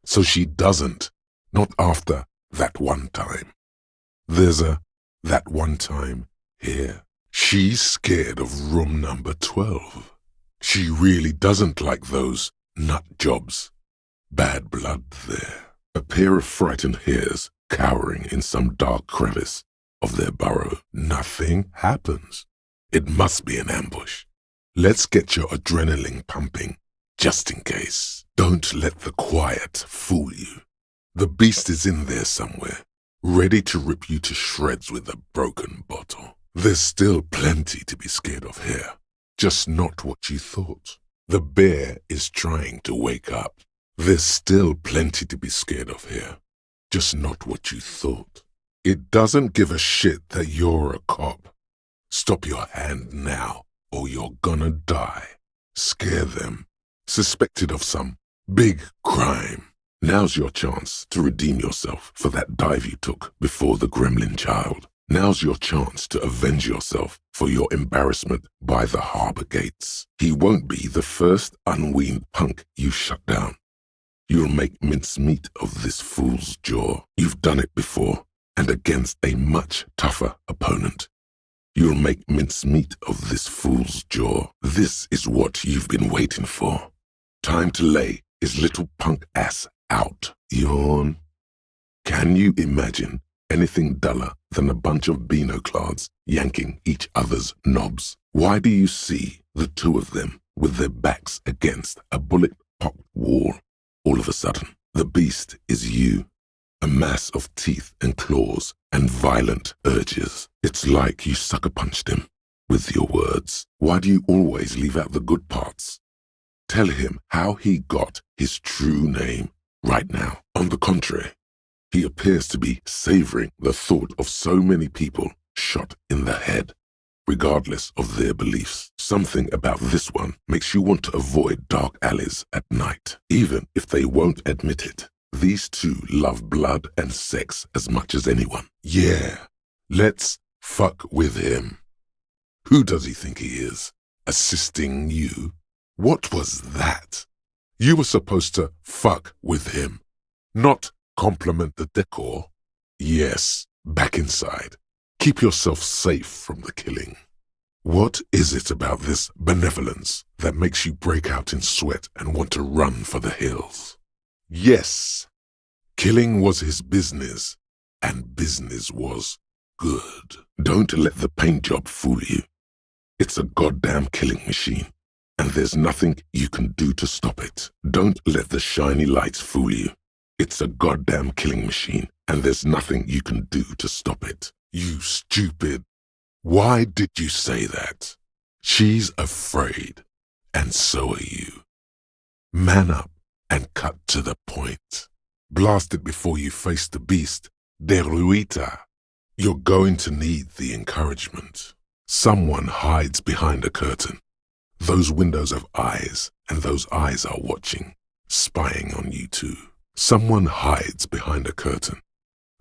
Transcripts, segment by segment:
So she doesn't. Not after that one time. There's a that one time here. She's scared of room number 12. She really doesn't like those nut jobs. Bad blood there. A pair of frightened hares cowering in some dark crevice of their burrow. Nothing happens. It must be an ambush. Let's get your adrenaline pumping, just in case. Don't let the quiet fool you. The beast is in there somewhere, ready to rip you to shreds with a broken bottle. There's still plenty to be scared of here, just not what you thought. The bear is trying to wake up. There's still plenty to be scared of here, just not what you thought. It doesn't give a shit that you're a cop. Stop your hand now, or you're gonna die. Scare them. Suspected of some big crime. Now's your chance to redeem yourself for that dive you took before the gremlin child. Now's your chance to avenge yourself for your embarrassment by the harbor gates. He won't be the first unweaned punk you shut down. You'll make mincemeat of this fool's jaw. You've done it before, and against a much tougher opponent. You'll make mincemeat of this fool's jaw. This is what you've been waiting for. Time to lay his little punk ass out. Yawn. Can you imagine anything duller than a bunch of Beano-clads yanking each other's knobs? Why do you see the two of them with their backs against a bullet-popped wall? All of a sudden, the beast is you. A mass of teeth and claws and violent urges. It's like you sucker-punched him with your words. Why do you always leave out the good parts? Tell him how he got his true name right now. On the contrary, he appears to be savoring the thought of so many people shot in the head, regardless of their beliefs. Something about this one makes you want to avoid dark alleys at night, even if they won't admit it. These two love blood and sex as much as anyone. Yeah, let's fuck with him. Who does he think he is? Assisting you? What was that? You were supposed to fuck with him, not compliment the decor. Yes, back inside. Keep yourself safe from the killing. What is it about this benevolence that makes you break out in sweat and want to run for the hills? Yes, killing was his business, and business was good. Don't let the paint job fool you. It's a goddamn killing machine, and there's nothing you can do to stop it. Don't let the shiny lights fool you. It's a goddamn killing machine, and there's nothing you can do to stop it. You stupid. Why did you say that? She's afraid, and so are you. Man up and cut to the point. Blast it before you face the beast. Deruita. You're going to need the encouragement. Someone hides behind a curtain. Those windows have eyes, and those eyes are watching, spying on you too. Someone hides behind a curtain.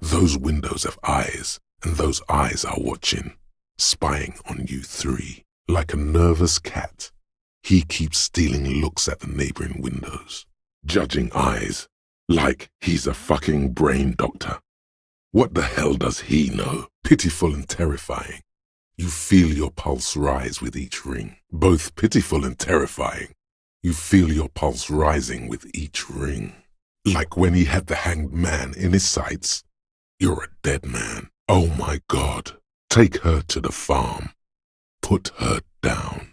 Those windows have eyes, and those eyes are watching, spying on you three. Like a nervous cat, he keeps stealing looks at the neighboring windows, judging eyes, like he's a fucking brain doctor. What the hell does he know? Pitiful and terrifying. You feel your pulse rise with each ring. Both pitiful and terrifying. You feel your pulse rising with each ring. Like when he had the hanged man in his sights. You're a dead man. Oh my God. Take her to the farm. Put her down.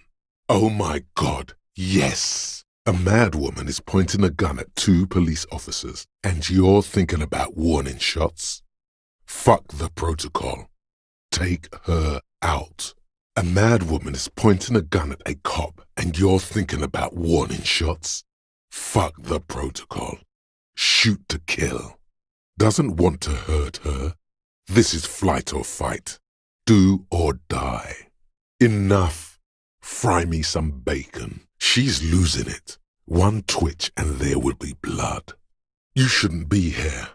Oh my God. Yes. A mad woman is pointing a gun at two police officers, and you're thinking about warning shots? Fuck the protocol. Take her out. A mad woman is pointing a gun at a cop, and you're thinking about warning shots? Fuck the protocol. Shoot to kill. Doesn't want to hurt her. This is flight or fight. Do or die. Enough. Fry me some bacon. She's losing it. One twitch and there will be blood. You shouldn't be here.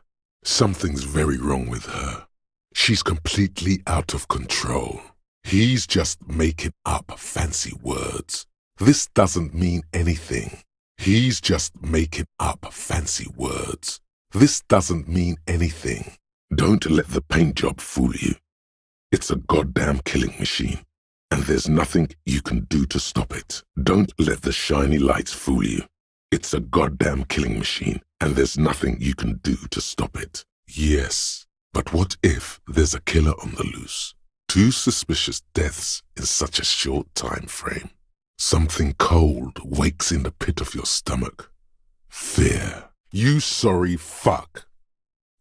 Something's very wrong with her. She's completely out of control. He's just making up fancy words. This doesn't mean anything. He's just making up fancy words. This doesn't mean anything. Don't let the paint job fool you. It's a goddamn killing machine, and there's nothing you can do to stop it. Don't let the shiny lights fool you. It's a goddamn killing machine, and there's nothing you can do to stop it. Yes, but what if there's a killer on the loose? 2 suspicious deaths in such a short time frame. Something cold wakes in the pit of your stomach. Fear. You sorry fuck.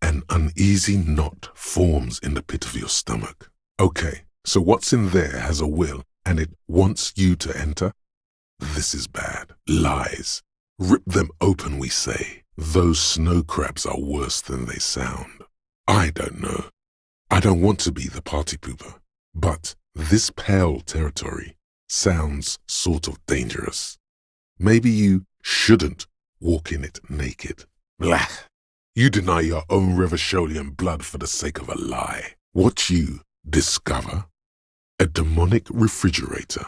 An uneasy knot forms in the pit of your stomach. Okay, so what's in there has a will, and it wants you to enter? This is bad. Lies. Rip them open, we say. Those snow crabs are worse than they sound. I don't know. I don't want to be the party pooper, but this pale territory sounds sort of dangerous. Maybe you shouldn't walk in it naked. Blah. You deny your own Revacholian blood for the sake of a lie. What you discover? A demonic refrigerator.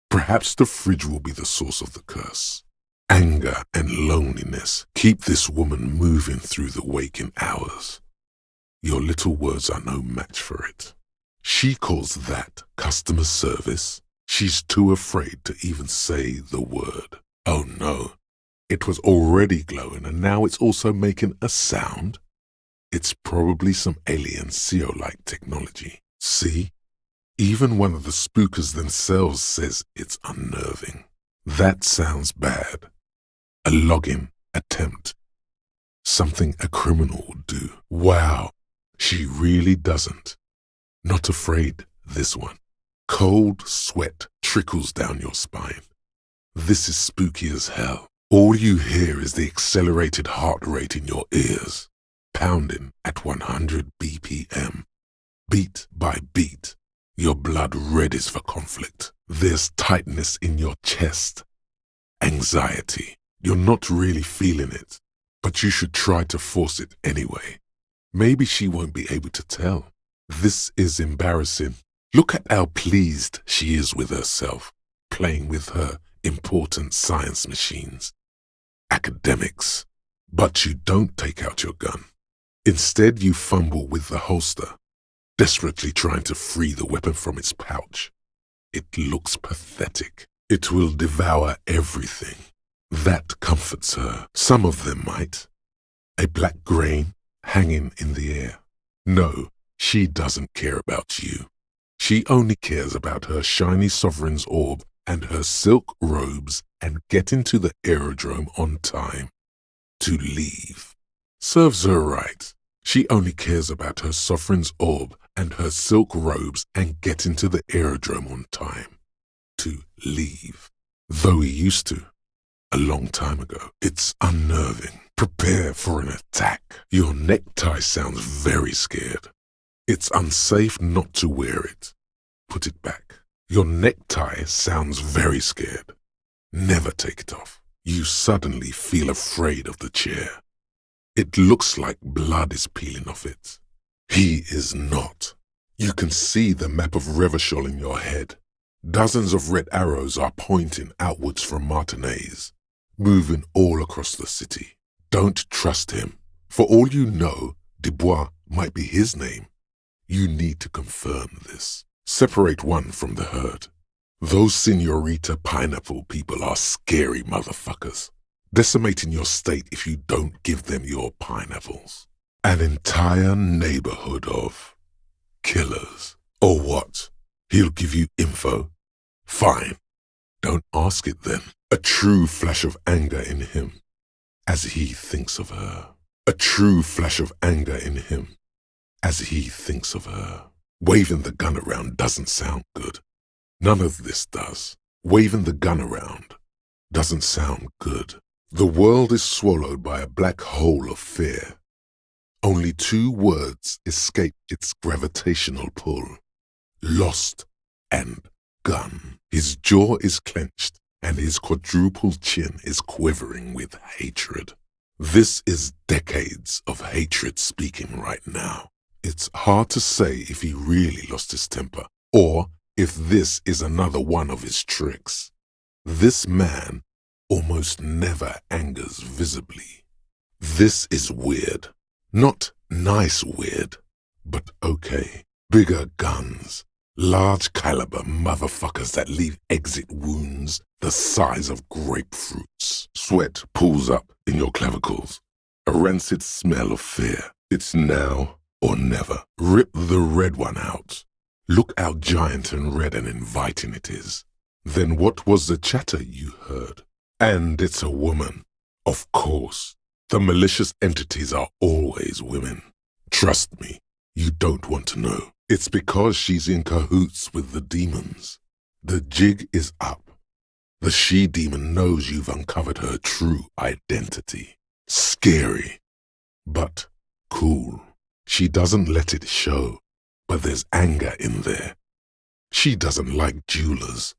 Perhaps the fridge will be the source of the curse. Anger and loneliness keep this woman moving through the waking hours. Your little words are no match for it. She calls that customer service. She's too afraid to even say the word. Oh no, it was already glowing and now it's also making a sound? It's probably some alien CO-like technology. See? Even one of the spookers themselves says it's unnerving. That sounds bad. A login attempt. Something a criminal would do. Wow, she really doesn't. Not afraid, this one. Cold sweat trickles down your spine. This is spooky as hell. All you hear is the accelerated heart rate in your ears, pounding at 100 BPM. Beat by beat, your blood readies for conflict. There's tightness in your chest. Anxiety. You're not really feeling it, but you should try to force it anyway. Maybe she won't be able to tell. This is embarrassing. Look at how pleased she is with herself, playing with her important science machines. Academics. But you don't take out your gun. Instead, you fumble with the holster, desperately trying to free the weapon from its pouch. It looks pathetic. It will devour everything. That comforts her. Some of them might. A black grain hanging in the air. No, she doesn't care about you. She only cares about her shiny sovereign's orb and her silk robes and getting to the aerodrome on time. To leave. Serves her right. She only cares about her sovereign's orb and her silk robes and getting to the aerodrome on time. To leave. Though he used to. A long time ago. It's unnerving. Prepare for an attack. Your necktie sounds very scared. It's unsafe not to wear it. Put it back. Your necktie sounds very scared. Never take it off. You suddenly feel afraid of the chair. It looks like blood is peeling off it. He is not. You can see the map of Revachol in your head. Dozens of red arrows are pointing outwards from Martinez, moving all across the city. Don't trust him. For all you know, Dubois might be his name. You need to confirm this. Separate one from the herd. Those Senorita Pineapple people are scary motherfuckers, decimating your state if you don't give them your pineapples. An entire neighborhood of killers. Or what? He'll give you info? Fine. Don't ask it then. A true flash of anger in him as he thinks of her. A true flash of anger in him as he thinks of her. Waving the gun around doesn't sound good. None of this does. Waving the gun around doesn't sound good. The world is swallowed by a black hole of fear. Only 2 words escape its gravitational pull. Lost and gun. His jaw is clenched and his quadruple chin is quivering with hatred. This is decades of hatred speaking right now. It's hard to say if he really lost his temper or if this is another one of his tricks. This man almost never angers visibly. This is weird. Not nice weird, but okay. Bigger guns. Large caliber motherfuckers that leave exit wounds the size of grapefruits. Sweat pools up in your clavicles. A rancid smell of fear. It's now or never. Rip the red one out. Look how giant and red and inviting it is. Then what was the chatter you heard? And it's a woman. Of course. The malicious entities are always women. Trust me, you don't want to know. It's because she's in cahoots with the demons. The jig is up. The she-demon knows you've uncovered her true identity. Scary, but cool. She doesn't let it show, but there's anger in there. She doesn't like jewelers.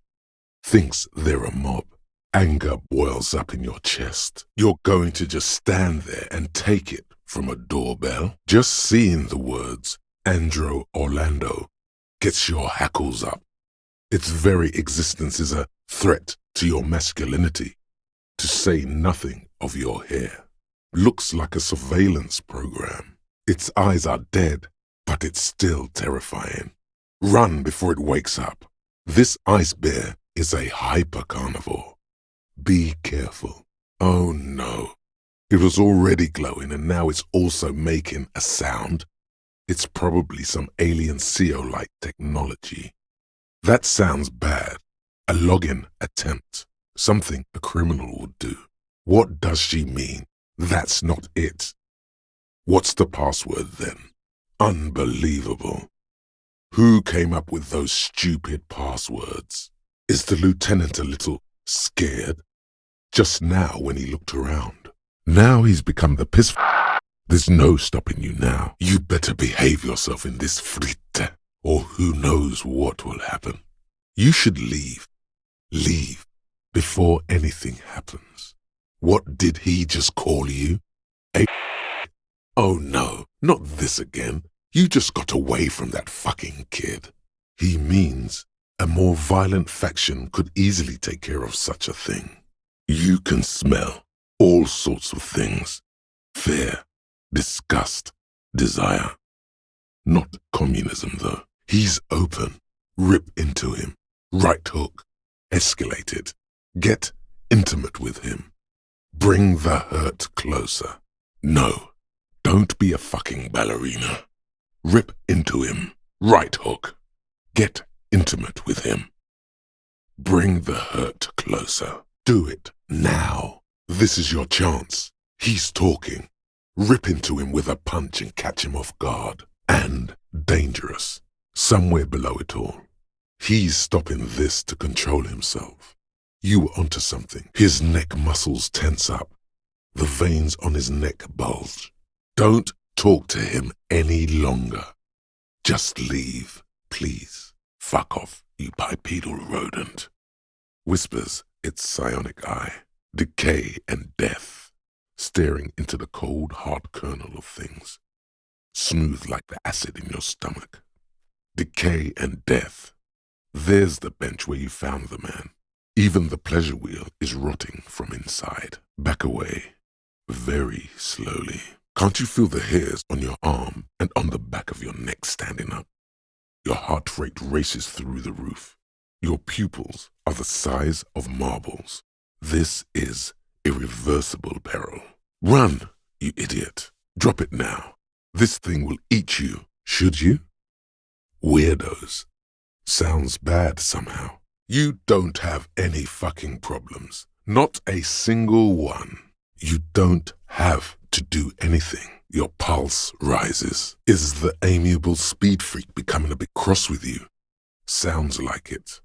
Thinks they're a mob. Anger boils up in your chest. You're going to just stand there and take it from a doorbell? Just seeing the words Andro Orlando gets your hackles up. Its very existence is a threat to your masculinity, to say nothing of your hair. Looks like a surveillance program. Its eyes are dead, but it's still terrifying. Run before it wakes up. This ice bear is a hyper carnivore. Be careful. Oh no. It was already glowing and now it's also making a sound. It's probably some alien CO-like technology. That sounds bad. A login attempt. Something a criminal would do. What does she mean? That's not it. What's the password then? Unbelievable. Who came up with those stupid passwords? Is the lieutenant a little scared? Just now when he looked around. Now he's become the piss. There's no stopping you now. You better behave yourself in this fritte, or who knows what will happen. You should leave. Leave before anything happens. What did he just call you? Oh no, not this again. You just got away from that fucking kid. He means a more violent faction could easily take care of such a thing. You can smell all sorts of things. Fear, disgust, desire. Not communism though. He's open. Rip into him. Right hook. Escalate it. Get intimate with him. Bring the hurt closer. No, don't be a fucking ballerina. Rip into him. Right hook. Get intimate with him. Bring the hurt closer. Do it now. This is your chance. He's talking. Rip into him with a punch and catch him off guard. And dangerous. Somewhere below it all. He's stopping this to control himself. You were onto something. His neck muscles tense up. The veins on his neck bulge. Don't talk to him any longer. Just leave, please. Fuck off, you bipedal rodent. Whispers its psionic eye. Decay and death. Staring into the cold, hard kernel of things. Smooth like the acid in your stomach. Decay and death. There's the bench where you found the man. Even the pleasure wheel is rotting from inside. Back away. Very slowly. Can't you feel the hairs on your arm and on the back of your neck standing up? Your heart rate races through the roof. Your pupils are the size of marbles. This is irreversible peril. Run, you idiot. Drop it now. This thing will eat you. Should you? Weirdos. Sounds bad somehow. You don't have any fucking problems. Not a single one. You don't have to do anything. Your pulse rises. Is the amiable speed freak becoming a bit cross with you? Sounds like it.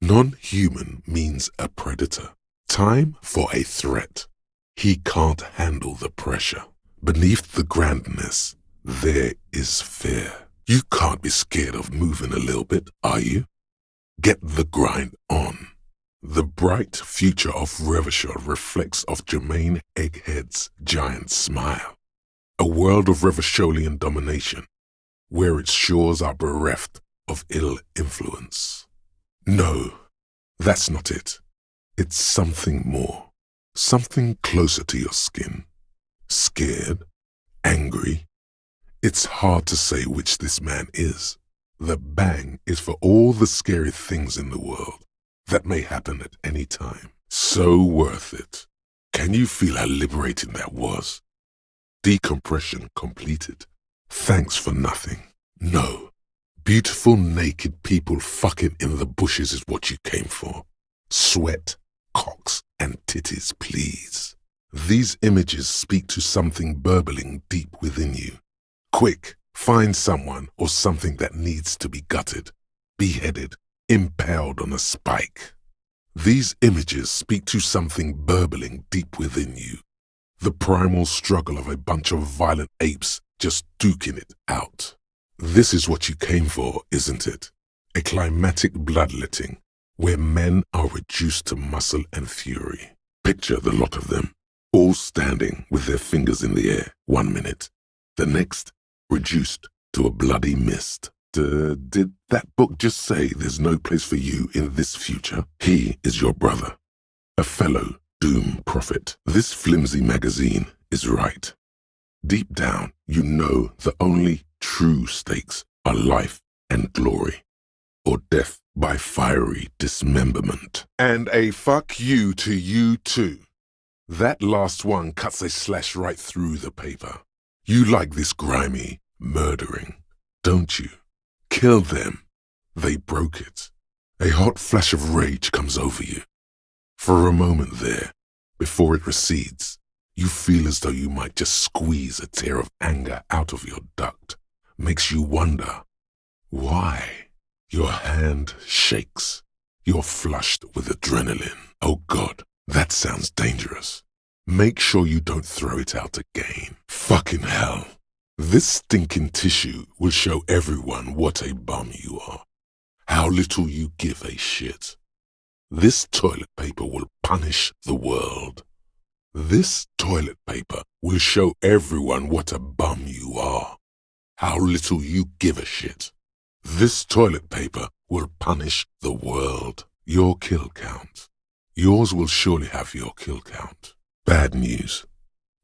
Non-human means a predator. Time for a threat. He can't handle the pressure. Beneath the grandness, there is fear. You can't be scared of moving a little bit, are you? Get the grind on. The bright future of Revachol reflects off Jermaine Egghead's giant smile. A world of Revacholian domination, where its shores are bereft of ill influence. No, that's not it. It's something more. Something closer to your skin. Scared? Angry? It's hard to say which this man is. The bang is for all the scary things in the world that may happen at any time. So worth it. Can you feel how liberating that was? Decompression completed. Thanks for nothing. No. Beautiful naked people fucking in the bushes is what you came for. Sweat, cocks, and titties, please. These images speak to something burbling deep within you. Quick, find someone or something that needs to be gutted, beheaded, impaled on a spike. These images speak to something burbling deep within you. The primal struggle of a bunch of violent apes just duking it out. This is what you came for, isn't it? A climatic bloodletting where men are reduced to muscle and fury. Picture the lot of them, all standing with their fingers in the air 1 minute. The next, reduced to a bloody mist. Did that book just say there's no place for you in this future? He is your brother, a fellow doom prophet. This flimsy magazine is right. Deep down, you know the only true stakes are life and glory, or death by fiery dismemberment. And a fuck you to you too. That last one cuts a slash right through the paper. You like this grimy murdering, don't you? Kill them. They broke it. A hot flash of rage comes over you. For a moment there, before it recedes, you feel as though you might just squeeze a tear of anger out of your duct. Makes you wonder, why? Your hand shakes. You're flushed with adrenaline. Oh God, that sounds dangerous. Make sure you don't throw it out again. Fucking hell. This stinking tissue will show everyone what a bum you are. How little you give a shit. This toilet paper will punish the world. This toilet paper will show everyone what a bum you are. How little you give a shit. This toilet paper will punish the world. Your kill count. Yours will surely have your kill count. Bad news.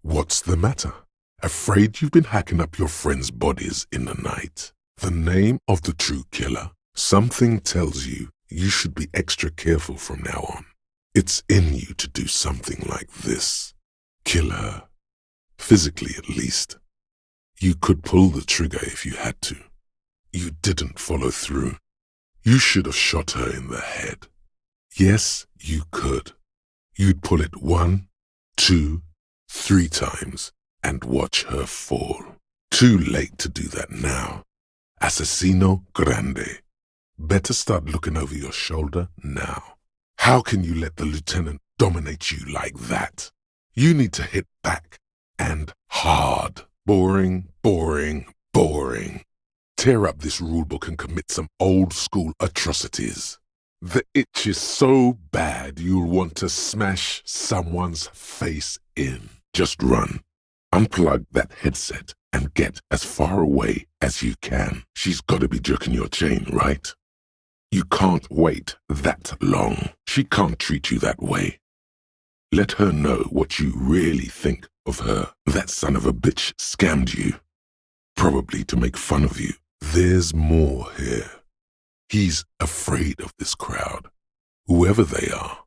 What's the matter? Afraid you've been hacking up your friends' bodies in the night? The name of the true killer. Something tells you you should be extra careful from now on. It's in you to do something like this. Kill her. Physically, at least. You could pull the trigger if you had to. You didn't follow through. You should have shot her in the head. Yes, you could. You'd pull it 1, 2, 3 times and watch her fall. Too late to do that now. Asesino grande. Better start looking over your shoulder now. How can you let the lieutenant dominate you like that? You need to hit back, and hard. Boring, boring, boring. Tear up this rulebook and commit some old-school atrocities. The itch is so bad you'll want to smash someone's face in. Just run. Unplug that headset and get as far away as you can. She's got to be jerking your chain, right? You can't wait that long. She can't treat you that way. Let her know what you really think of her. That son of a bitch scammed you. Probably to make fun of you. There's more here. He's afraid of this crowd, whoever they are,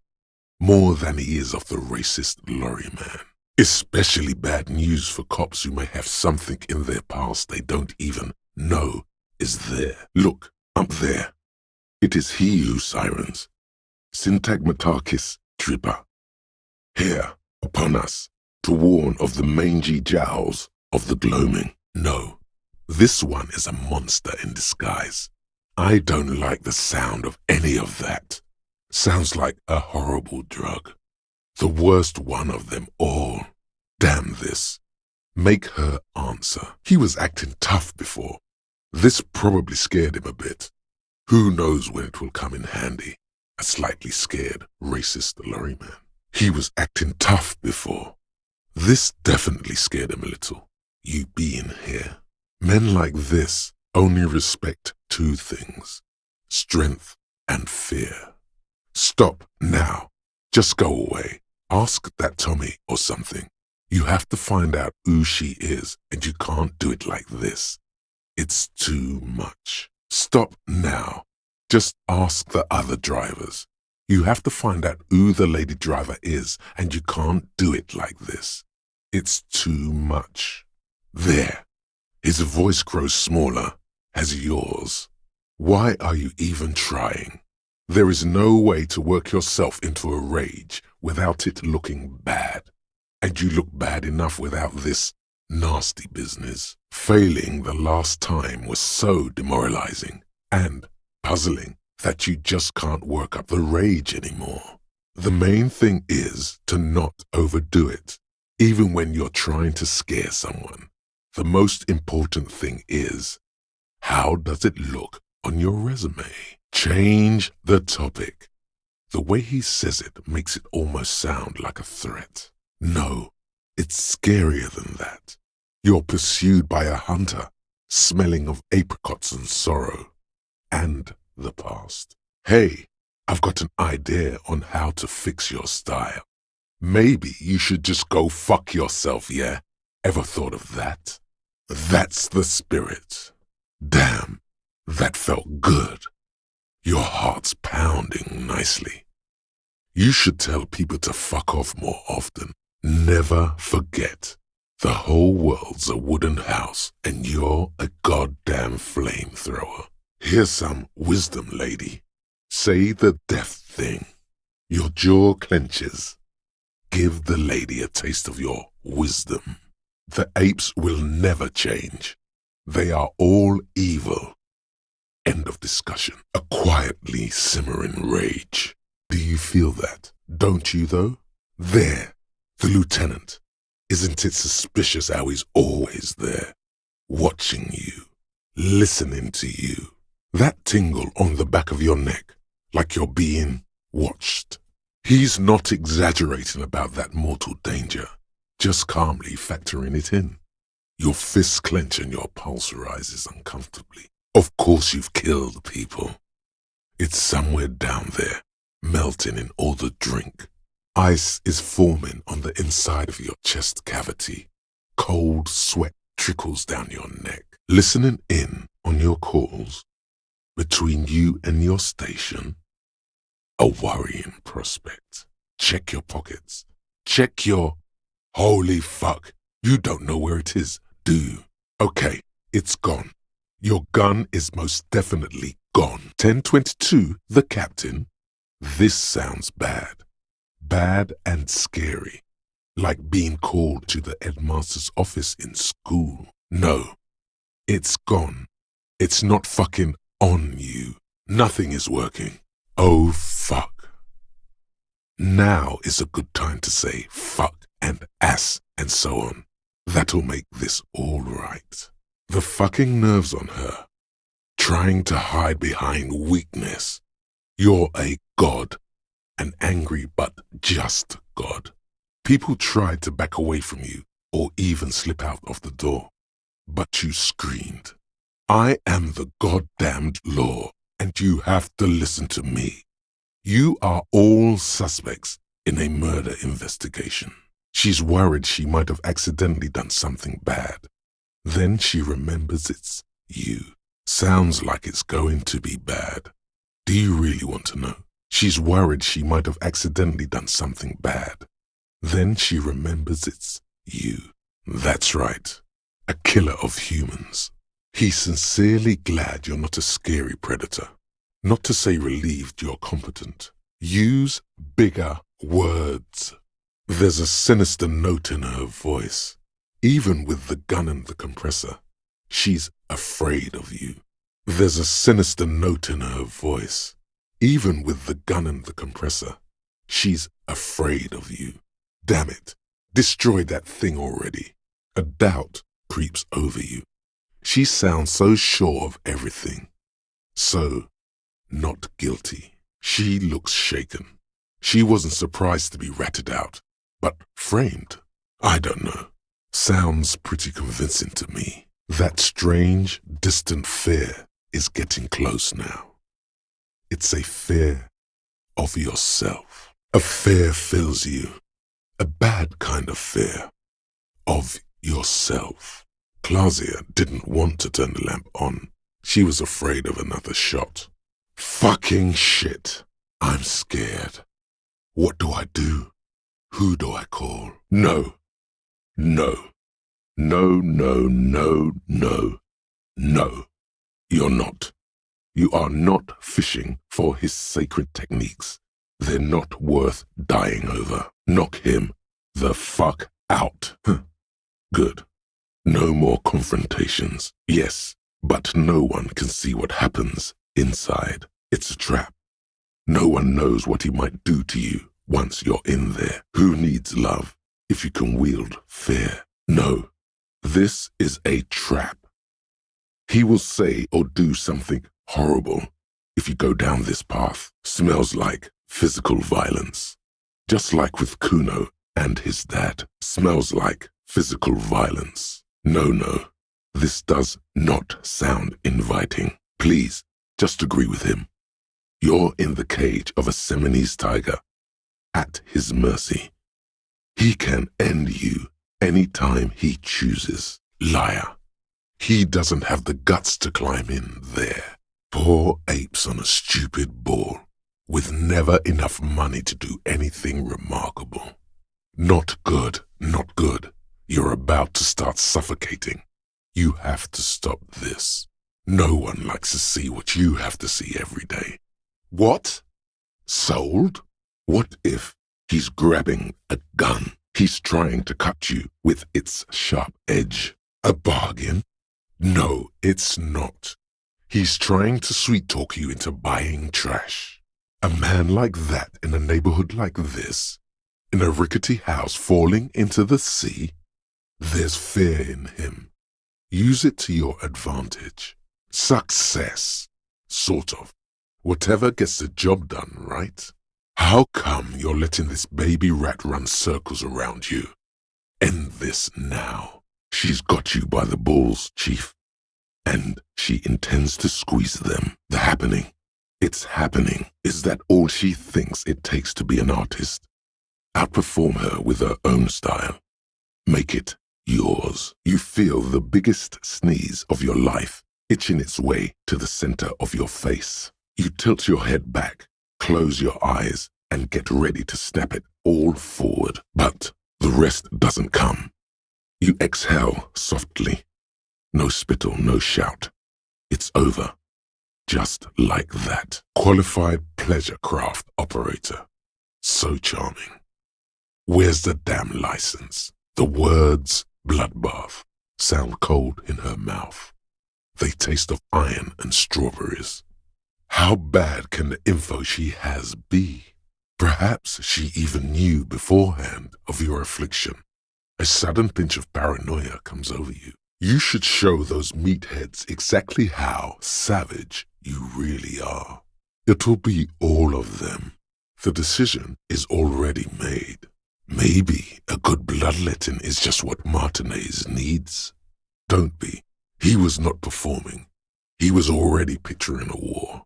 more than he is of the racist lorry man. Especially bad news for cops who may have something in their past they don't even know is there. Look, up there. It is he who sirens. Syntagmatarchus tripper. Here, upon us, to warn of the mangy jowls of the gloaming. No, this one is a monster in disguise. I don't like the sound of any of that. Sounds like a horrible drug. The worst one of them all. Damn this. Make her answer. He was acting tough before. This probably scared him a bit. Who knows when it will come in handy? A slightly scared, racist lorryman. He was acting tough before. This definitely scared him a little. You being here. Men like this only respect 2 things. Strength and fear. Stop now. Just go away. Ask that Tommy or something. You have to find out who she is, and you can't do it like this. It's too much. Stop now. Just ask the other drivers. You have to find out who the lady driver is, and you can't do it like this. It's too much. There. His voice grows smaller, as yours. Why are you even trying? There is no way to work yourself into a rage without it looking bad. And you look bad enough without this nasty business. Failing the last time was so demoralizing and puzzling that you just can't work up the rage anymore. The main thing is to not overdo it, even when you're trying to scare someone. The most important thing is, how does it look on your resume? Change the topic. The way he says it makes it almost sound like a threat. No, it's scarier than that. You're pursued by a hunter, smelling of apricots and sorrow, and the past. Hey, I've got an idea on how to fix your style. Maybe you should just go fuck yourself, yeah? Ever thought of that? That's the spirit. Damn, that felt good. Your heart's pounding nicely. You should tell people to fuck off more often. Never forget, the whole world's a wooden house and you're a goddamn flamethrower. Here's some wisdom, lady. Say the death thing. Your jaw clenches. Give the lady a taste of your wisdom. The apes will never change. They are all evil. End of discussion. A quietly simmering rage. Do you feel that? Don't you, though? There, the lieutenant. Isn't it suspicious how he's always there, watching you, listening to you? That tingle on the back of your neck, like you're being watched. He's not exaggerating about that mortal danger, just calmly factoring it in. Your fists clench and your pulse rises uncomfortably. Of course you've killed people. It's somewhere down there, melting in all the drink. Ice is forming on the inside of your chest cavity. Cold sweat trickles down your neck. Listening in on your calls, between you and your station, a worrying prospect. Check your pockets. Check your... Holy fuck, you don't know where it is, do you? Okay, it's gone. Your gun is most definitely gone. 1022, the captain. This sounds bad. Bad and scary. Like being called to the headmaster's office in school. No, it's gone. It's not fucking on you. Nothing is working. Oh, fuck. Now is a good time to say fuck and ass and so on. That'll make this all right. The fucking nerves on her. Trying to hide behind weakness. You're a god. An angry but just god. People tried to back away from you or even slip out of the door. But you screamed, I am the goddamned law and you have to listen to me. You are all suspects in a murder investigation. She's worried she might have accidentally done something bad. Then she remembers it's you. Sounds like it's going to be bad. Do you really want to know? She's worried she might have accidentally done something bad. Then she remembers it's you. That's right. A killer of humans. He's sincerely glad you're not a scary predator. Not to say relieved you're competent. Use bigger words. There's a sinister note in her voice. Even with the gun and the compressor, she's afraid of you. There's a sinister note in her voice. Even with the gun and the compressor, she's afraid of you. Damn it, destroy that thing already. A doubt creeps over you. She sounds so sure of everything. So, not guilty. She looks shaken. She wasn't surprised to be ratted out, but framed. I don't know. Sounds pretty convincing to me. That strange, distant fear is getting close now. It's a fear of yourself. A fear fills you, A bad kind of fear. Of yourself. Claudia didn't want to turn the lamp on. She was afraid of another shot. Fucking shit. I'm scared. What do I do? Who do I call? No. No. No, no, no, no. No. You're not. You are not fishing for his sacred techniques. They're not worth dying over. Knock him the fuck out. Good. No more confrontations. Yes, but no one can see what happens inside. It's a trap. No one knows what he might do to you once you're in there. Who needs love if you can wield fear? No. This is a trap. He will say or do something horrible if you go down this path. Smells like physical violence. Just like with Kuno and his dad. Smells like physical violence. No, no. This does not sound inviting. Please, just agree with him. You're in the cage of a Siamese tiger. At his mercy. He can end you any time he chooses. Liar. He doesn't have the guts to climb in there. Poor apes on a stupid ball, with never enough money to do anything remarkable. Not good, not good. You're about to start suffocating. You have to stop this. No one likes to see what you have to see every day. What? Sold? What if he's grabbing a gun? He's trying to cut you with its sharp edge. A bargain? No, it's not. He's trying to sweet-talk you into buying trash. A man like that in a neighborhood like this, in a rickety house falling into the sea, there's fear in him. Use it to your advantage. Success. Sort of. Whatever gets the job done, right? How come you're letting this baby rat run circles around you? End this now. She's got you by the balls, Chief. And she intends to squeeze them. The happening. It's happening. Is that all she thinks it takes to be an artist? Outperform her with her own style. Make it yours. You feel the biggest sneeze of your life itching its way to the center of your face. You tilt your head back, close your eyes, and get ready to snap it all forward. But the rest doesn't come. You exhale softly. No spittle, no shout. It's over. Just like that. Qualified pleasure craft operator. So charming. Where's the damn license? The words bloodbath sound cold in her mouth. They taste of iron and strawberries. How bad can the info she has be? Perhaps she even knew beforehand of your affliction. A sudden pinch of paranoia comes over you. You should show those meatheads exactly how savage you really are. It'll be all of them. The decision is already made. Maybe a good bloodletting is just what Martinez needs. Don't be. He was not performing. He was already picturing a war.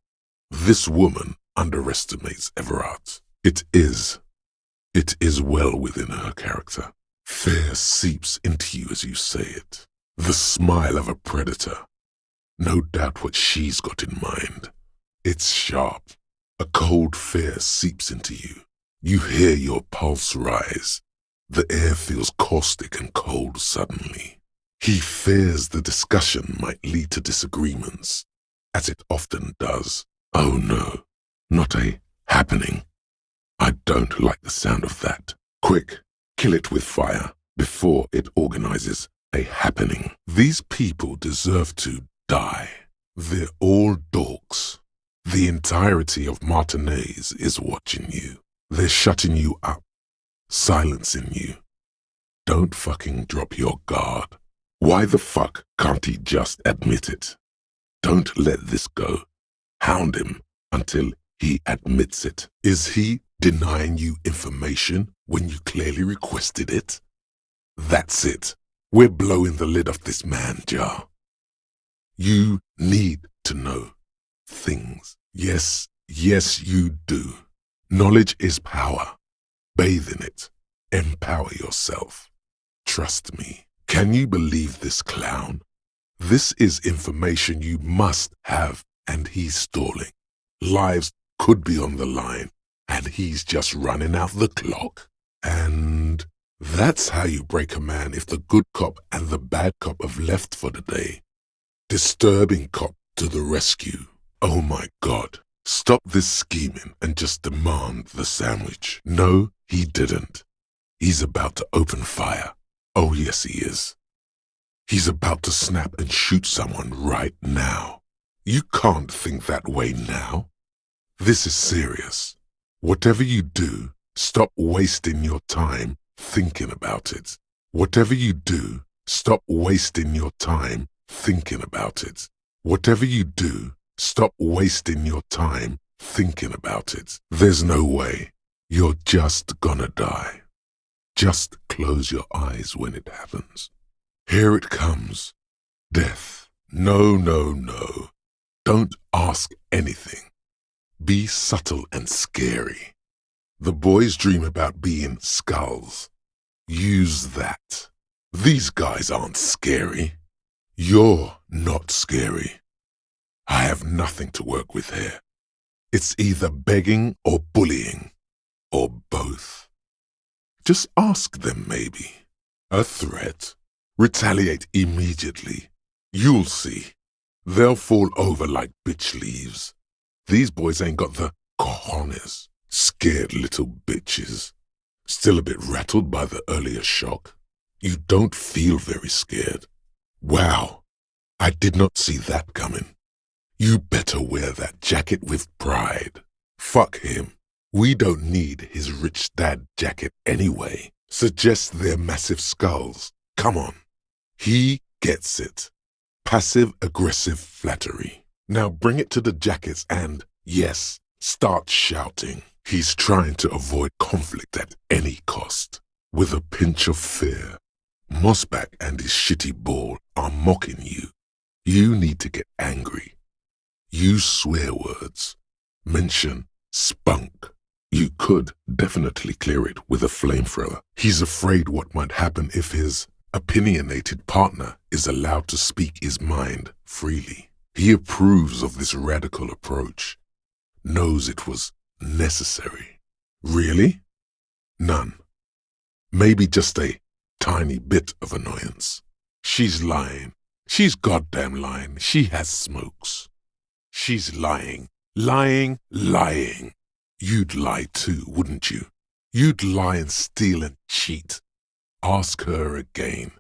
This woman underestimates Everard. It is well within her character. Fear seeps into you as you say it. The smile of a predator. No doubt what she's got in mind. It's sharp. A cold fear seeps into you. You hear your pulse rise. The air feels caustic and cold suddenly. He fears the discussion might lead to disagreements, as it often does. Oh no, not a happening. I don't like the sound of that. Quick, kill it with fire before it organizes a happening. These people deserve to die. They're all dorks. The entirety of Martinez is watching you. They're shutting you up, silencing you. Don't fucking drop your guard. Why the fuck can't he just admit it? Don't let this go. Hound him until he admits it. Is he denying you information when you clearly requested it? That's it. We're blowing the lid off this man jar. You need to know things. Yes, you do. Knowledge is power. Bathe in it. Empower yourself. Trust me. Can you believe this clown? This is information you must have, and he's stalling. Lives could be on the line, and he's just running out the clock. And that's how you break a man if the good cop and the bad cop have left for the day. Disturbing cop to the rescue. Oh my God. Stop this scheming and just demand the sandwich. No, he didn't. He's about to open fire. Oh yes, he is. He's about to snap and shoot someone right now. You can't think that way now. This is serious. Whatever you do, stop wasting your time thinking about it. Whatever you do, stop wasting your time thinking about it. Whatever you do, stop wasting your time thinking about it. There's no way. You're just gonna die. Just close your eyes when it happens. Here it comes. Death. No, no, no. Don't ask anything. Be subtle and scary. The boys dream about being skulls. Use that. These guys aren't scary. You're not scary. I have nothing to work with here. It's either begging or bullying, or both. Just ask them maybe. A threat. Retaliate immediately. You'll see. They'll fall over like bitch leaves. These boys ain't got the cojones. Scared little bitches. Still a bit rattled by the earlier shock. You don't feel very scared. Wow, I did not see that coming. You better wear that jacket with pride. Fuck him. We don't need his rich dad jacket anyway. Suggest their massive skulls. Come on. He gets it. Passive-aggressive flattery. Now bring it to the jackets and, yes, start shouting. He's trying to avoid conflict at any cost. With a pinch of fear. Mossback and his shitty ball are mocking you. You need to get angry. Use swear words. Mention spunk. You could definitely clear it with a flamethrower. He's afraid what might happen if his opinionated partner is allowed to speak his mind freely. He approves of this radical approach. Knows it was necessary. Really? None. Maybe just a tiny bit of annoyance. She's lying. She's goddamn lying. She has smokes. She's lying. Lying, lying. You'd lie too, wouldn't you? You'd lie and steal and cheat. Ask her again.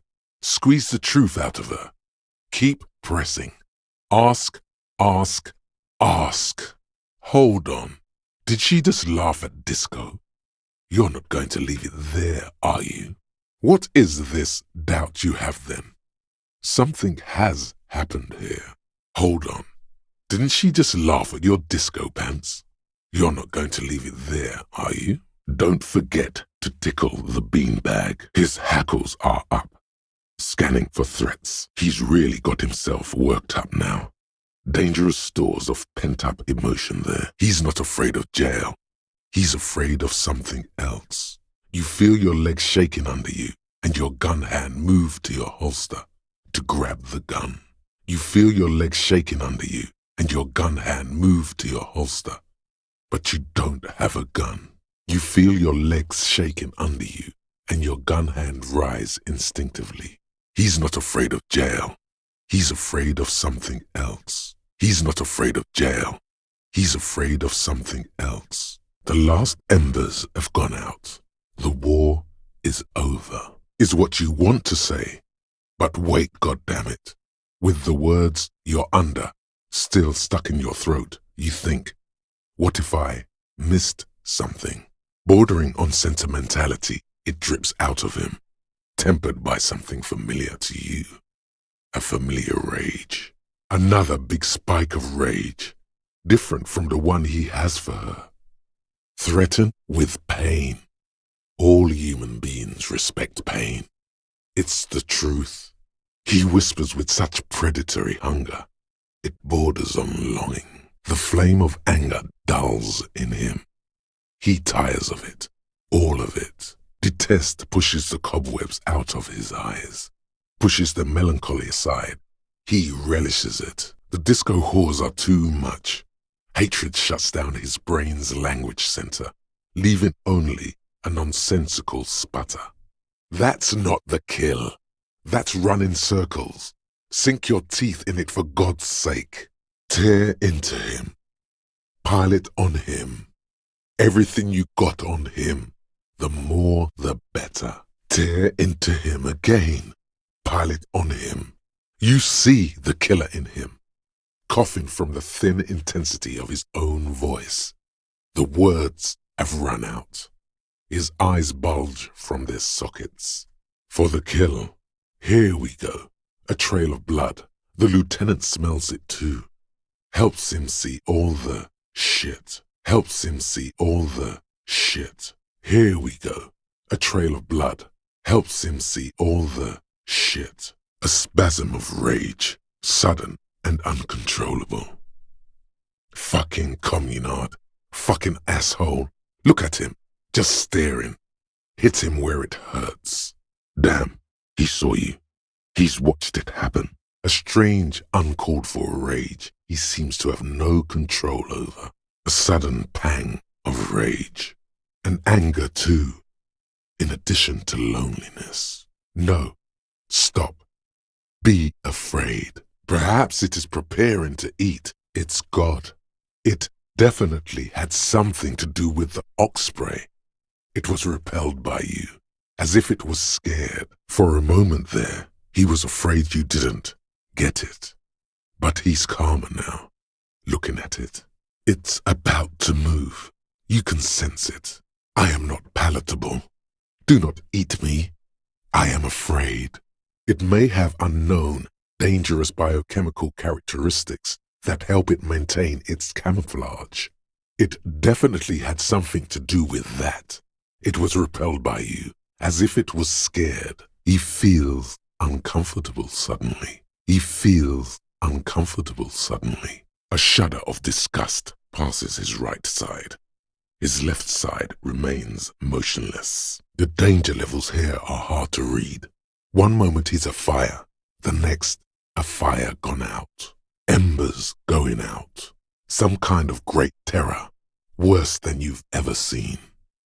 Squeeze the truth out of her. Keep pressing. Ask, ask, ask. Hold on. Did she just laugh at disco? You're not going to leave it there, are you? What is this doubt you have then? Something has happened here. Hold on. Didn't she just laugh at your disco pants? You're not going to leave it there, are you? Don't forget to tickle the beanbag. His hackles are up. Scanning for threats. He's really got himself worked up now. Dangerous stores of pent-up emotion there. He's not afraid of jail. He's afraid of something else. You feel your legs shaking under you and your gun hand move to your holster to grab the gun. You feel your legs shaking under you and your gun hand move to your holster. But you don't have a gun. You feel your legs shaking under you and your gun hand rise instinctively. He's not afraid of jail. He's afraid of something else. He's not afraid of jail. He's afraid of something else. The last embers have gone out. The war is over, is what you want to say. But wait, goddammit. With the words "you're under" still stuck in your throat, you think, what if I missed something? Bordering on sentimentality, it drips out of him, tempered by something familiar to you. A familiar rage. Another big spike of rage, different from the one he has for her. Threatened with pain. All human beings respect pain. It's the truth. He whispers with such predatory hunger. It borders on longing. The flame of anger dulls in him. He tires of it, all of it. Detest pushes the cobwebs out of his eyes, pushes the melancholy aside. He relishes it. The disco whores are too much. Hatred shuts down his brain's language center, leaving only a nonsensical sputter. That's not the kill. That's running circles. Sink your teeth in it for God's sake. Tear into him. Pile it on him. Everything you got on him. The more the better. Tear into him again. Pile it on him. You see the killer in him, coughing from the thin intensity of his own voice. The words have run out. His eyes bulge from their sockets. For the kill, here we go. A trail of blood. The lieutenant smells it too. Helps him see all the shit. Helps him see all the shit. Here we go. A trail of blood. Helps him see all the shit. A spasm of rage, sudden and uncontrollable. Fucking communard. Fucking asshole. Look at him. Just staring. Hit him where it hurts. Damn, he saw you. He's watched it happen. A strange, uncalled for rage he seems to have no control over. A sudden pang of rage. And anger too, in addition to loneliness. No, stop. Be afraid. Perhaps it is preparing to eat its god. It definitely had something to do with the osprey. It was repelled by you, as if it was scared. For a moment there, he was afraid you didn't get it. But he's calmer now, looking at it. It's about to move. You can sense it. I am not palatable. Do not eat me. I am afraid. It may have unknown, dangerous biochemical characteristics that help it maintain its camouflage. It definitely had something to do with that. It was repelled by you, as if it was scared. He feels uncomfortable suddenly. He feels uncomfortable suddenly. A shudder of disgust passes his right side. His left side remains motionless. The danger levels here are hard to read. One moment he's afire, the next a fire gone out. Embers going out. Some kind of great terror, worse than you've ever seen.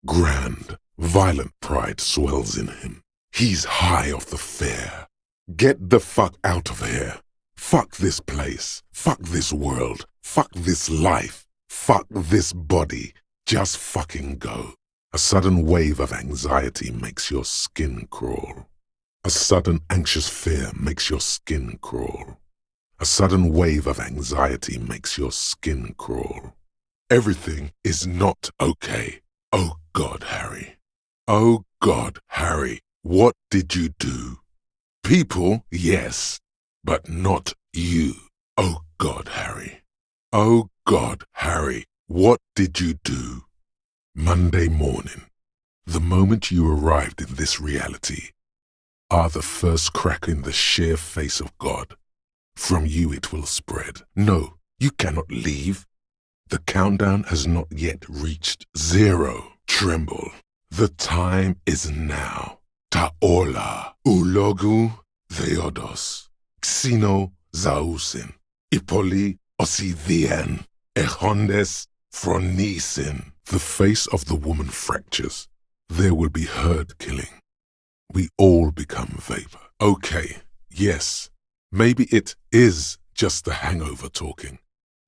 Grand, violent pride swells in him. He's high off the fear. Get the fuck out of here. Fuck this place. Fuck this world. Fuck this life. Fuck this body. Just fucking go. A sudden wave of anxiety makes your skin crawl. A sudden anxious fear makes your skin crawl. A sudden wave of anxiety makes your skin crawl. Everything is not okay. Oh God, Harry. Oh God, Harry, what did you do? People, yes, but not you. Oh God, Harry. Oh God, Harry, what did you do? Monday morning, the moment you arrived in this reality, are the first crack in the sheer face of God. From you it will spread. No, you cannot leave. The countdown has not yet reached 0. Tremble. The time is now. Taola, ulogu, theodos, xino, zausin, ipoli, osithien, echondes, phronisen. The face of the woman fractures. There will be herd killing. We all become vapor. Okay, yes, maybe it is just the hangover talking,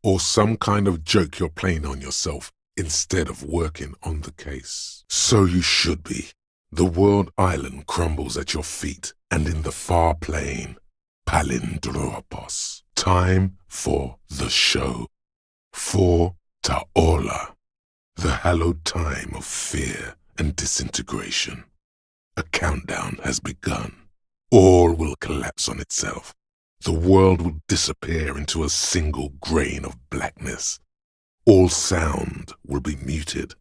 or some kind of joke you're playing on yourself instead of working on the case. So you should be. The world island crumbles at your feet, and in the far plain, palindropos. Time for the show. For Taola, the hallowed time of fear and disintegration. A countdown has begun. All will collapse on itself. The world will disappear into a single grain of blackness. All sound will be muted.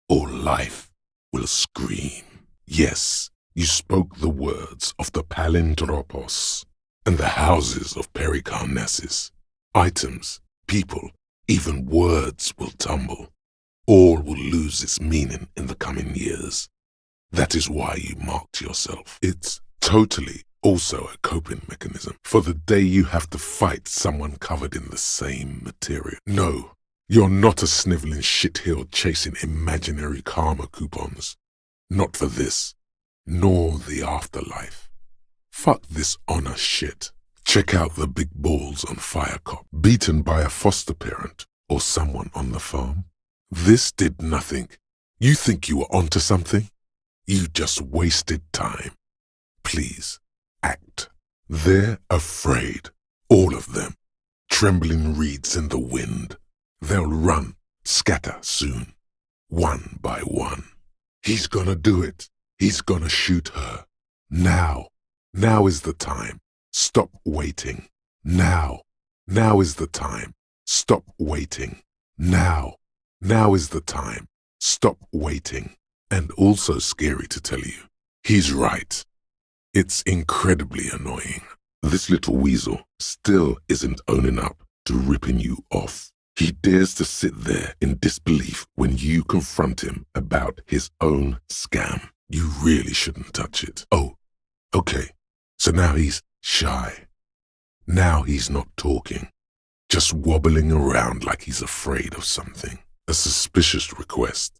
All life will scream. Yes, you spoke the words of the palindropos and the houses of Pericarnassus. Items, people, even words will tumble. All will lose its meaning in the coming years. That is why you marked yourself. It's totally also a coping mechanism for the day you have to fight someone covered in the same material. No, you're not a sniveling shithill chasing imaginary karma coupons. Not for this, nor the afterlife. Fuck this honor shit. Check out the big balls on Fire Cop, beaten by a foster parent or someone on the farm. This did nothing. You think you were onto something? You just wasted time. Please, act. They're afraid. All of them. Trembling reeds in the wind. They'll run, scatter soon. One by one. He's gonna do it. He's gonna shoot her. Now. Now is the time. Stop waiting. Now. Now is the time. Stop waiting. Now. Now is the time. Stop waiting. And also scary to tell you, he's right. It's incredibly annoying. This little weasel still isn't owning up to ripping you off. He dares to sit there in disbelief when you confront him about his own scam. You really shouldn't touch it. Oh, okay. So now he's shy. Now he's not talking, just wobbling around like he's afraid of something. A suspicious request,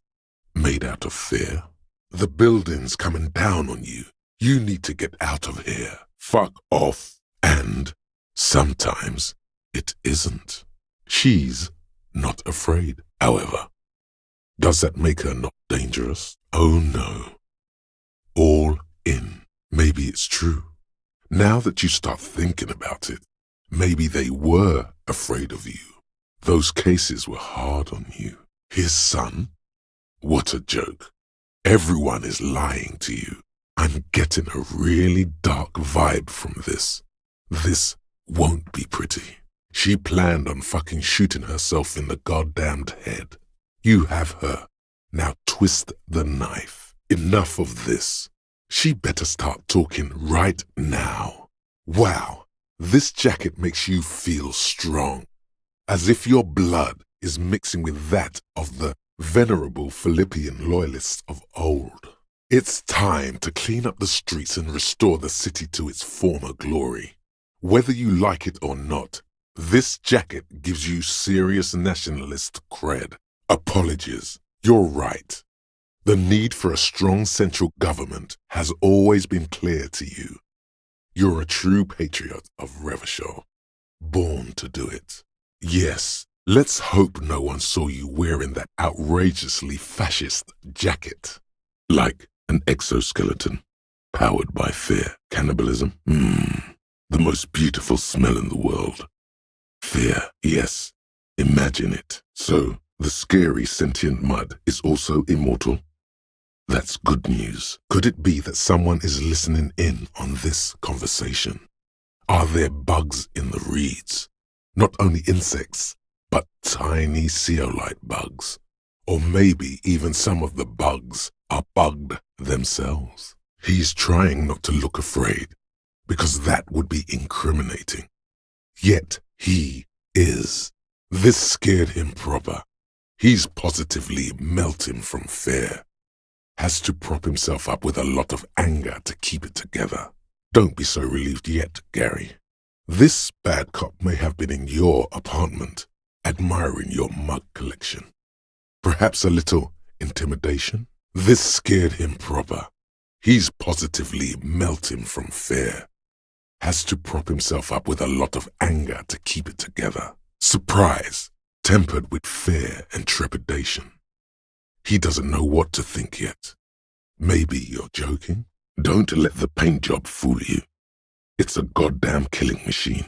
made out of fear. The building's coming down on you. You need to get out of here. Fuck off. And sometimes it isn't. She's not afraid, however. Does that make her not dangerous? Oh no. All in. Maybe it's true. Now that you start thinking about it, maybe they were afraid of you. Those cases were hard on you. His son? What a joke. Everyone is lying to you. I'm getting a really dark vibe from this. This won't be pretty. She planned on fucking shooting herself in the goddamned head. You have her. Now twist the knife. Enough of this. She better start talking right now. Wow, this jacket makes you feel strong. As if your blood is mixing with that of the venerable Philippian loyalists of old. It's time to clean up the streets and restore the city to its former glory. Whether you like it or not, this jacket gives you serious nationalist cred. Apologies, you're right. The need for a strong central government has always been clear to you. You're a true patriot of Revachol, born to do it. Yes, let's hope no one saw you wearing that outrageously fascist jacket. Like an exoskeleton, powered by fear. Cannibalism? The most beautiful smell in the world. Fear, yes. Imagine it. So, the scary sentient mud is also immortal? That's good news. Could it be that someone is listening in on this conversation? Are there bugs in the reeds? Not only insects, but tiny zeolite bugs. Or maybe even some of the bugs are bugged themselves. He's trying not to look afraid, because that would be incriminating. Yet he is. This scared him proper. He's positively melting from fear. Has to prop himself up with a lot of anger to keep it together. Don't be so relieved yet, Gary. This bad cop may have been in your apartment, admiring your mug collection. Perhaps a little intimidation? This scared him proper. He's positively melting from fear. Has to prop himself up with a lot of anger to keep it together. Surprise, tempered with fear and trepidation. He doesn't know what to think yet. Maybe you're joking? Don't let the paint job fool you. It's a goddamn killing machine,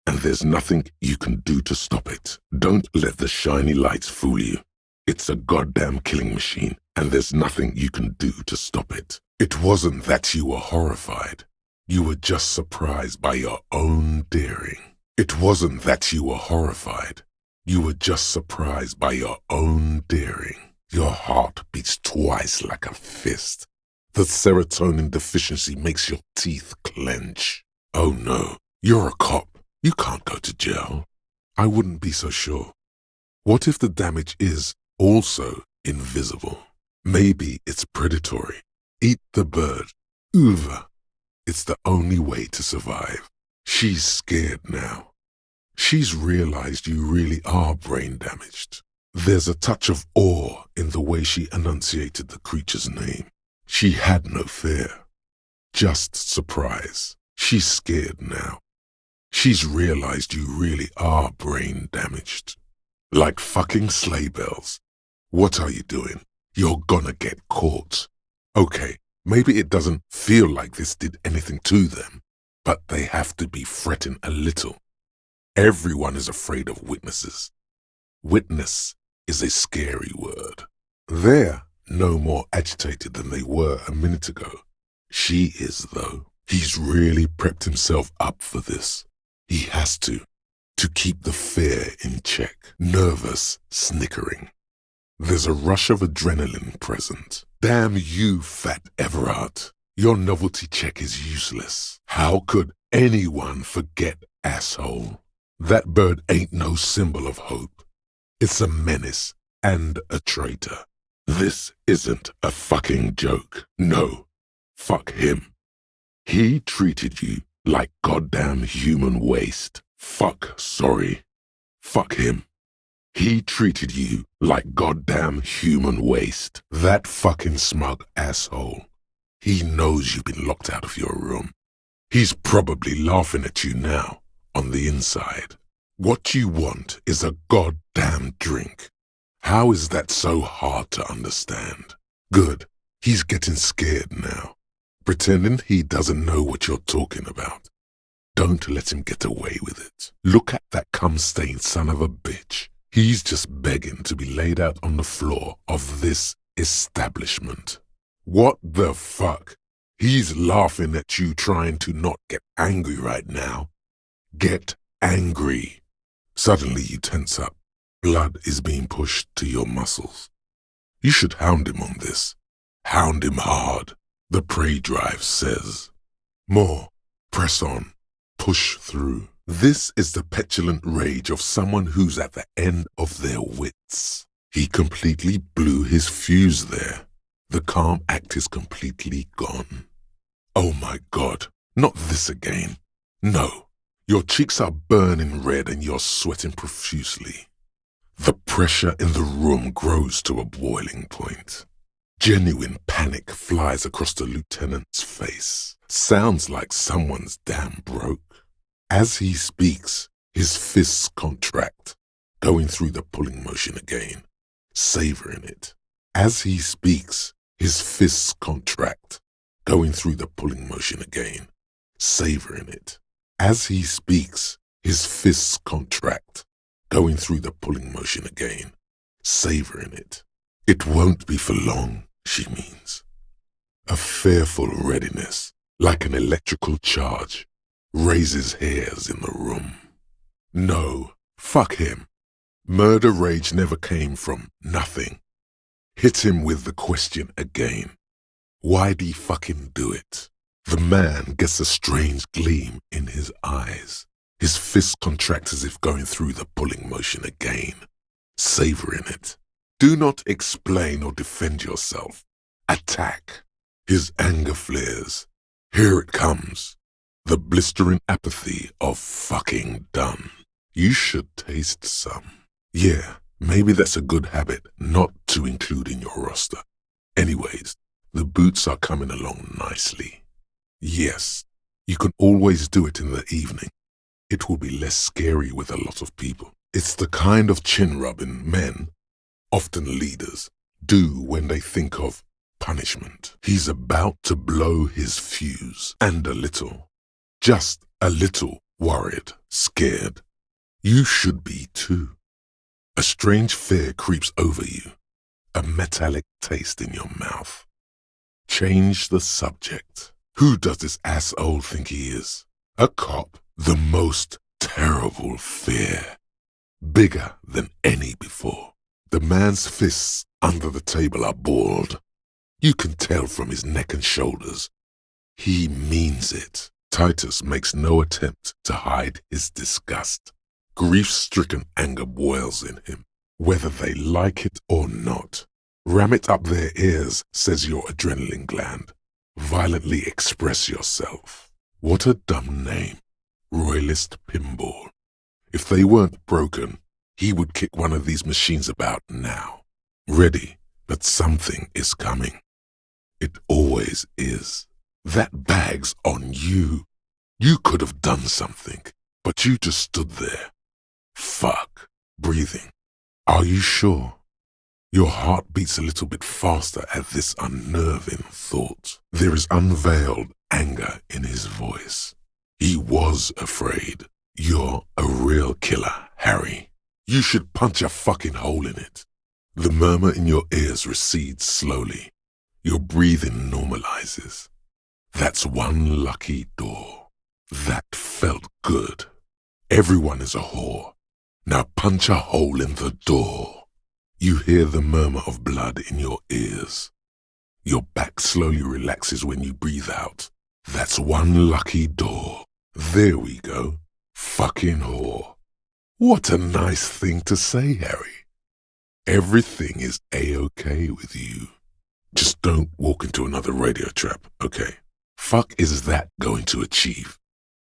and there's nothing you can do to stop it. Don't let the shiny lights fool you. It's a goddamn killing machine, and there's nothing you can do to stop it. It wasn't that you were horrified. You were just surprised by your own daring. It wasn't that you were horrified. You were just surprised by your own daring. Your heart beats twice like a fist. The serotonin deficiency makes your teeth clench. Oh no, you're a cop. You can't go to jail. I wouldn't be so sure. What if the damage is also invisible? Maybe it's predatory. Eat the bird. Uva. It's the only way to survive. She's scared now. She's realized you really are brain damaged. There's a touch of awe in the way she enunciated the creature's name. She had no fear, just surprise. She's scared now. She's realized you really are brain damaged. Like fucking sleigh bells. What are you doing? You're gonna get caught. Okay, maybe it doesn't feel like this did anything to them, but they have to be fretting a little. Everyone is afraid of witnesses. Witness is a scary word. They're no more agitated than they were a minute ago. She is, though. He's really prepped himself up for this. He has to keep the fear in check. Nervous, snickering. There's a rush of adrenaline present. Damn you, Fat Everard. Your novelty check is useless. How could anyone forget, asshole? That bird ain't no symbol of hope. It's a menace and a traitor. This isn't a fucking joke. No. Fuck him. He treated you like goddamn human waste. Fuck him. He treated you like goddamn human waste. That fucking smug asshole. He knows you've been locked out of your room. He's probably laughing at you now, on the inside. What you want is a goddamn drink. How is that so hard to understand? Good. He's getting scared now. Pretending he doesn't know what you're talking about. Don't let him get away with it. Look at that cum-stained son of a bitch. He's just begging to be laid out on the floor of this establishment. What the fuck? He's laughing at you trying to not get angry right now. Get angry. Suddenly you tense up. Blood is being pushed to your muscles. You should hound him on this. Hound him hard. The prey drive says. More. Press on. Push through. This is the petulant rage of someone who's at the end of their wits. He completely blew his fuse there. The calm act is completely gone. Oh my God, not this again. No. Your cheeks are burning red and you're sweating profusely. The pressure in the room grows to a boiling point. Genuine panic flies across the lieutenant's face. Sounds like someone's damn broke. As he speaks, his fists contract, going through the pulling motion again, savoring it. As he speaks, his fists contract, going through the pulling motion again, savoring it. As he speaks, his fists contract, going through the pulling motion again, savoring it. It won't be for long, she means. A fearful readiness, like an electrical charge, raises hairs in the room. No, fuck him. Murder rage never came from nothing. Hit him with the question again. Why'd he fucking do it? The man gets a strange gleam in his eyes. His fists contract as if going through the pulling motion again, savoring it. Do not explain or defend yourself. Attack. His anger flares. Here it comes. The blistering apathy of fucking done. You should taste some. Yeah, maybe that's a good habit not to include in your roster. Anyways, the boots are coming along nicely. Yes, you can always do it in the evening. It will be less scary with a lot of people. It's the kind of chin rubbing men, often leaders, do when they think of punishment. He's about to blow his fuse, and a little, just a little worried, scared. You should be too. A strange fear creeps over you, a metallic taste in your mouth. Change the subject. Who does this asshole think he is? A cop? The most terrible fear. Bigger than any before. The man's fists under the table are balled. You can tell from his neck and shoulders. He means it. Titus makes no attempt to hide his disgust. Grief-stricken anger boils in him, whether they like it or not. Ram it up their ears, says your adrenaline gland. Violently express yourself. What a dumb name. Royalist Pinball. If they weren't broken, he would kick one of these machines about now. Ready, but something is coming. It always is. That bag's on you. You could have done something, but you just stood there. Fuck. Breathing. Are you sure? Your heart beats a little bit faster at this unnerving thought. There is unveiled anger in his voice. He was afraid. You're a real killer, Harry. You should punch a fucking hole in it. The murmur in your ears recedes slowly. Your breathing normalizes. That's one lucky door. That felt good. Everyone is a whore. Now punch a hole in the door. You hear the murmur of blood in your ears. Your back slowly relaxes when you breathe out. That's one lucky door. There we go. Fucking whore. What a nice thing to say, Harry. Everything is A-okay with you. Just don't walk into another radio trap, okay? Fuck is that going to achieve?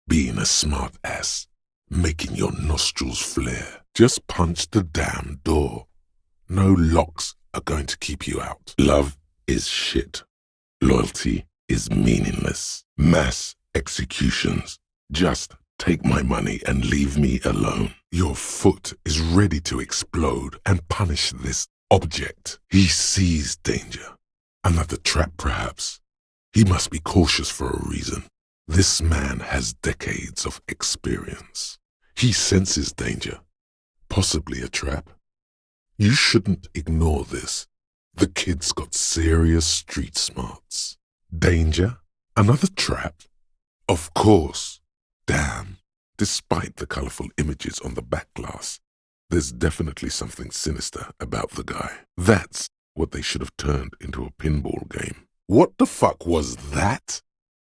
Being a smart ass. Making your nostrils flare. Just punch the damn door. No locks are going to keep you out. Love is shit. Loyalty is meaningless. Mass executions. Just take my money and leave me alone. Your foot is ready to explode and punish this object. He sees danger. Another trap, perhaps. He must be cautious for a reason. This man has decades of experience. He senses danger. Possibly a trap. You shouldn't ignore this. The kid's got serious street smarts. Danger? Another trap? Of course. Damn. Despite the colorful images on the back glass, there's definitely something sinister about the guy. That's what they should have turned into a pinball game. What the fuck was that?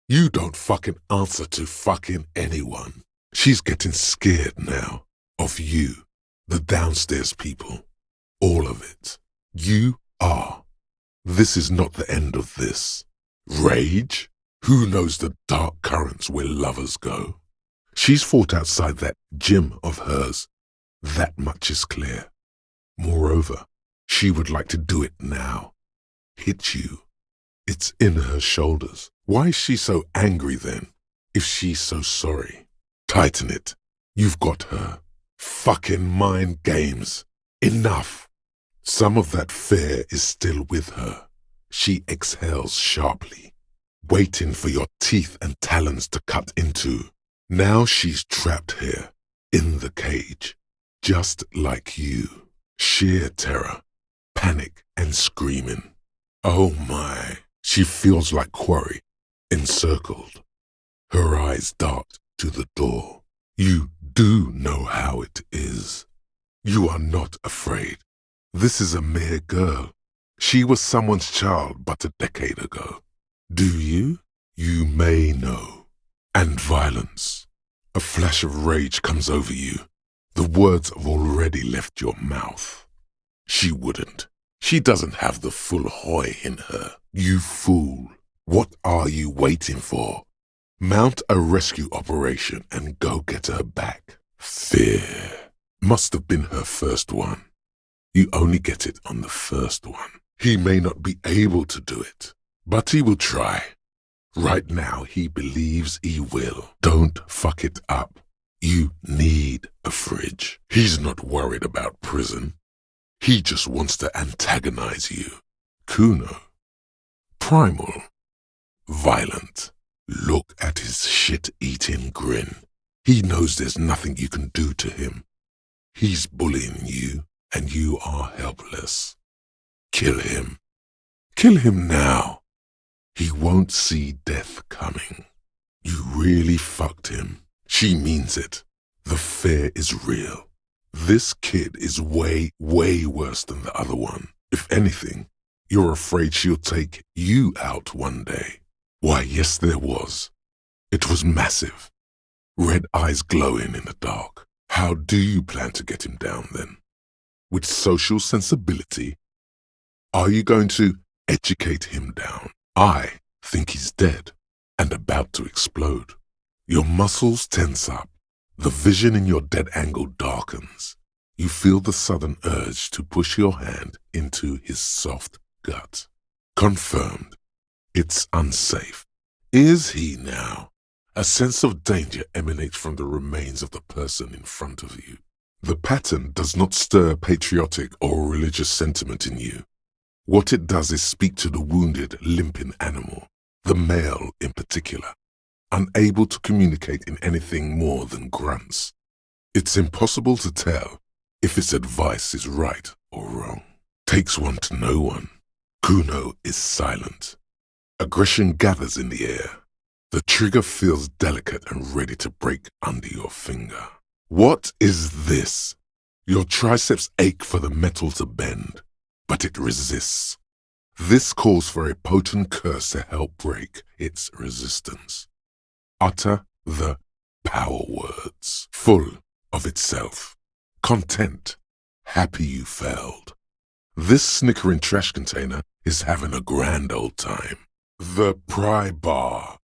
You don't fucking answer to fucking anyone. She's getting scared now. Of you. The downstairs people. All of it. You are. This is not the end of this. Rage? Who knows the dark currents where lovers go? She's fought outside that gym of hers. That much is clear. Moreover, she would like to do it now. Hit you. It's in her shoulders. Why is she so angry then, if she's so sorry? Tighten it. You've got her. Fucking mind games. Enough. Some of that fear is still with her. She exhales sharply, waiting for your teeth and talons to cut into. Now she's trapped here, in the cage, just like you. Sheer terror, panic and screaming. Oh my, she feels like Quarry, encircled. Her eyes dart to the door. You do know how it is. You are not afraid. This is a mere girl. She was someone's child but a decade ago. Do you? You may know. And violence. A flash of rage comes over you. The words have already left your mouth. She wouldn't. She doesn't have the full hoy in her. You fool. What are you waiting for? Mount a rescue operation and go get her back. Fear. Must have been her first one. You only get it on the first one. He may not be able to do it, but he will try. Right now, he believes he will. Don't fuck it up. You need a fridge. He's not worried about prison. He just wants to antagonize you. Kuno. Primal. Violent. Look at his shit-eating grin. He knows there's nothing you can do to him. He's bullying you, and you are helpless. Kill him. Kill him now. He won't see death coming. You really fucked him. She means it. The fear is real. This kid is way, way worse than the other one. If anything, you're afraid she'll take you out one day. Why, yes, there was. It was massive. Red eyes glowing in the dark. How do you plan to get him down then? With social sensibility? Are you going to educate him down? I think he's dead and about to explode. Your muscles tense up. The vision in your dead angle darkens. You feel the sudden urge to push your hand into his soft gut. Confirmed. It's unsafe. Is he now? A sense of danger emanates from the remains of the person in front of you. The pattern does not stir patriotic or religious sentiment in you. What it does is speak to the wounded, limping animal, the male in particular, unable to communicate in anything more than grunts. It's impossible to tell if its advice is right or wrong. Takes one to know one. Kuno is silent. Aggression gathers in the air. The trigger feels delicate and ready to break under your finger. What is this? Your triceps ache for the metal to bend, but it resists. This calls for a potent curse to help break its resistance. Utter the power words, full of itself. Content, happy you failed. This snickering trash container is having a grand old time. The pry bar.